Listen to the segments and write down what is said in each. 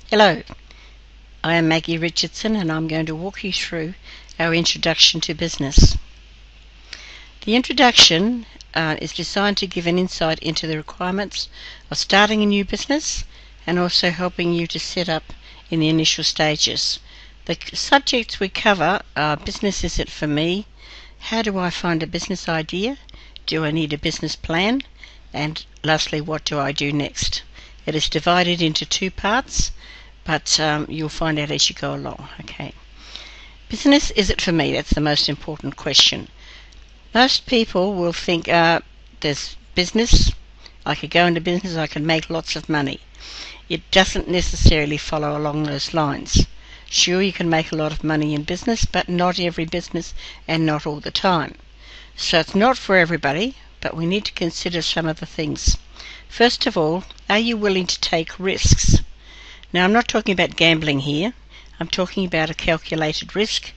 Hello, I am Maggie Richardson and I'm going to walk you through our introduction to business. The introduction is designed to give an insight into the requirements of starting a new business and also helping you to set up in the initial stages. The subjects we cover are: business, is it for me? How do I find a business idea? Do I need a business plan? And lastly, what do I do next? It is divided into two parts, but you'll find out as you go along. Okay. Business, is it for me? That's the most important question. Most people will think, there's business, I could go into business, I can make lots of money. It doesn't necessarily follow along those lines. Sure, you can make a lot of money in business, but not every business and not all the time. So it's not for everybody, but we need to consider some of the things. First of all, are you willing to take risks? Now, I'm not talking about gambling here. I'm talking about a calculated risk.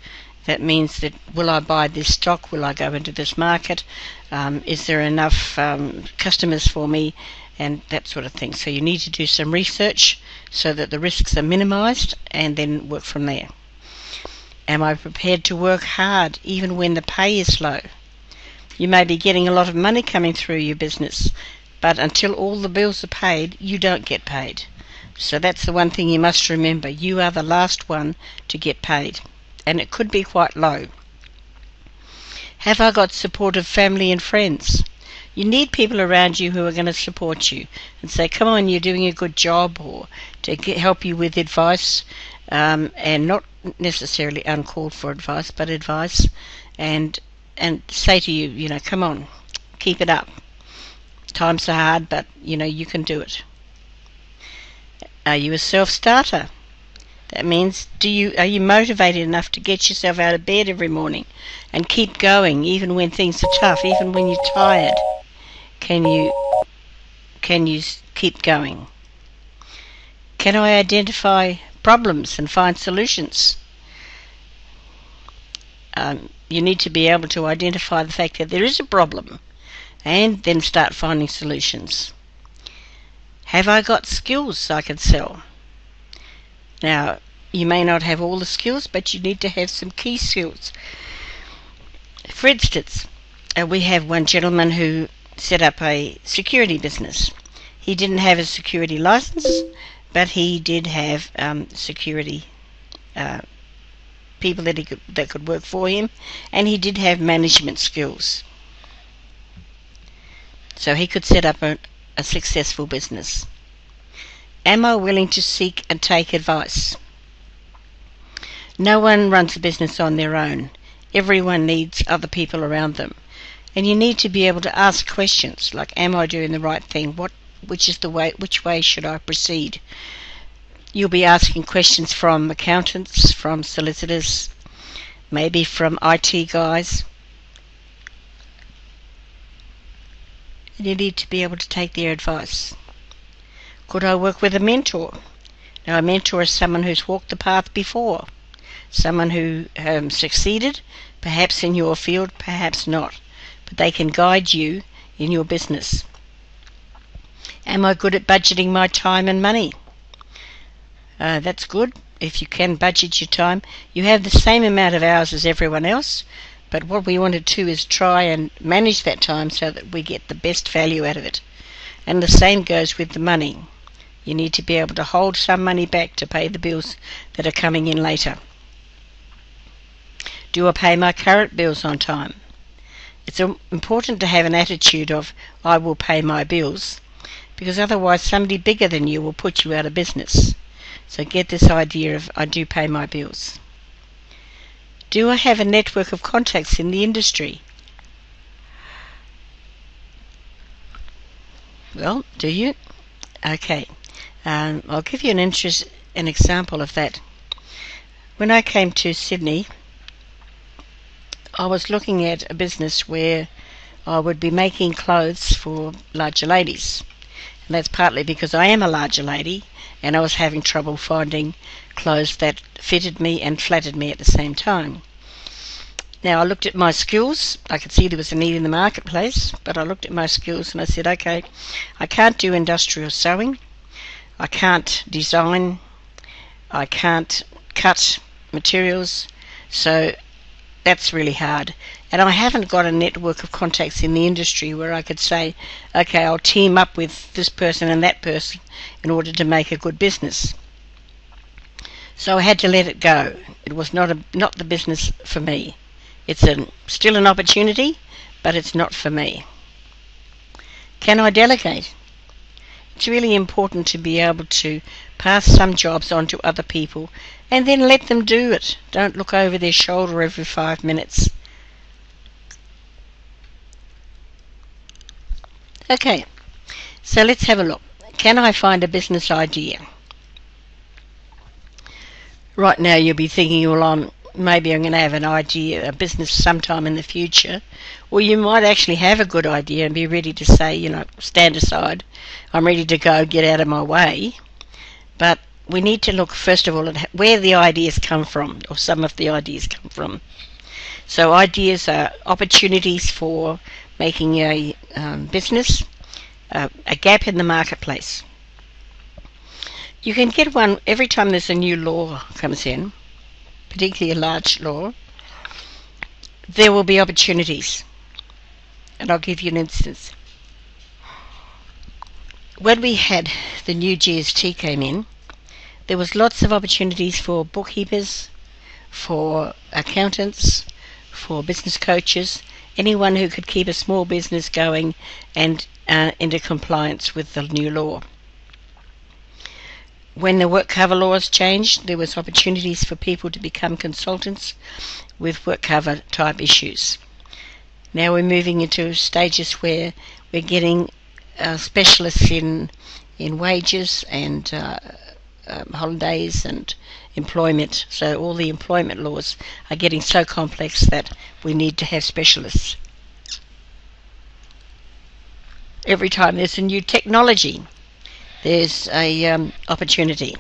That means that, will I buy this stock? Will I go into this market? Is there enough customers for me? And that sort of thing. So you need to do some research so that the risks are minimized and then work from there. Am I prepared to work hard even when the pay is low? You may be getting a lot of money coming through your business, but until all the bills are paid, you don't get paid. So that's the one thing you must remember. You are the last one to get paid, and it could be quite low. Have I got supportive family and friends? You need people around you who are going to support you and say, come on, you're doing a good job, or to help you with advice, and not necessarily uncalled for advice, but advice, and say to you, come on, keep it up. Times are hard, but you can do it. Are you a self-starter? That means, are you motivated enough to get yourself out of bed every morning and keep going even when things are tough, even when you're tired? Can you keep going? Can I identify problems and find solutions? You need to be able to identify the fact that there is a problem and then start finding solutions. Have I got skills I can sell? Now, you may not have all the skills, but you need to have some key skills. For instance, we have one gentleman who set up a security business. He didn't have a security license, but he did have security people that could work for him, and he did have management skills. So he could set up a successful business. Am I willing to seek and take advice? No one runs a business on their own. Everyone needs other people around them. And you need to be able to ask questions like, am I doing the right thing? Which way should I proceed? You'll be asking questions from accountants, from solicitors, maybe from IT guys. And you need to be able to take their advice. Could I work with a mentor? Now, a mentor is someone who's walked the path before, someone who succeeded, perhaps in your field, perhaps not, but they can guide you in your business. Am I good at budgeting my time and money? That's good. If you can budget your time, you have the same amount of hours as everyone else, but what we want to do is try and manage that time so that we get the best value out of it. And the same goes with the money. You need to be able to hold some money back to pay the bills that are coming in later. Do I pay my current bills on time? It's important to have an attitude of, I will pay my bills, because otherwise somebody bigger than you will put you out of business. So get this idea of, I do pay my bills. Do I have a network of contacts in the industry? Well, do you? Okay. I'll give you an example of that. When I came to Sydney, I was looking at a business where I would be making clothes for larger ladies. And that's partly because I am a larger lady and I was having trouble finding clothes that fitted me and flattered me at the same time. Now, I looked at my skills. I could see there was a need in the marketplace, but I looked at my skills and I said, okay, I can't do industrial sewing, I can't design, I can't cut materials, so that's really hard. And I haven't got a network of contacts in the industry where I could say, okay, I'll team up with this person and that person in order to make a good business. So I had to let it go. It was not the business for me. It's still an opportunity, but it's not for me. Can I delegate? It's really important to be able to pass some jobs on to other people and then let them do it. Don't look over their shoulder every 5 minutes. Okay, so let's have a look. Can I find a business idea? Right now you'll be thinking, well, maybe I'm going to have an idea, a business sometime in the future. Or you might actually have a good idea and be ready to say, stand aside, I'm ready to go, get out of my way. But we need to look first of all at where the ideas come from, or some of the ideas come from. So ideas are opportunities for making a business, a gap in the marketplace. You can get one every time there's a new law comes in, particularly a large law. There will be opportunities. And I'll give you an instance. When we had the new GST came in, there was lots of opportunities for bookkeepers, for accountants, for business coaches, anyone who could keep a small business going and into compliance with the new law. When the work cover laws changed, there was opportunities for people to become consultants with work cover type issues. Now we're moving into stages where we're getting specialists in wages and holidays and employment. So all the employment laws are getting so complex that we need to have specialists. Every time there's a new technology, there's a opportunity.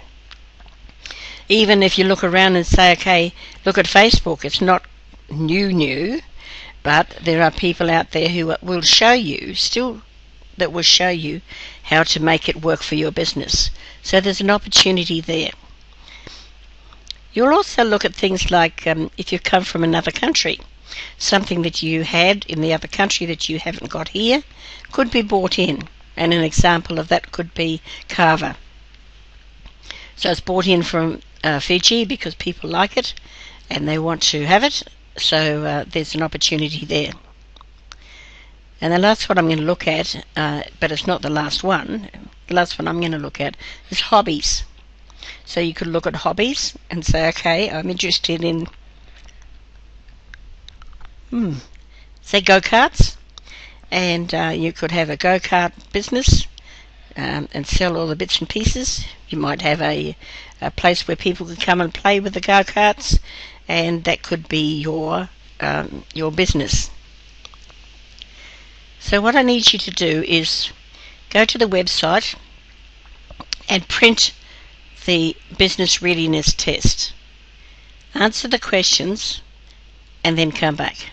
Even if you look around and say, okay, look at Facebook, it's not new, but there are people out there who will show you, how to make it work for your business. So there's an opportunity there. You'll also look at things like if you've come from another country, something that you had in the other country that you haven't got here could be bought in. And an example of that could be kava. So it's brought in from Fiji because people like it and they want to have it. So there's an opportunity there. And the last one I'm going to look at, but it's not the last one. The last one I'm going to look at is hobbies. So you could look at hobbies and say, okay, I'm interested in, say go-karts. And you could have a go-kart business and sell all the bits and pieces. You might have a place where people can come and play with the go-karts, and that could be your business. So what I need you to do is go to the website and print the business readiness test. Answer the questions and then come back.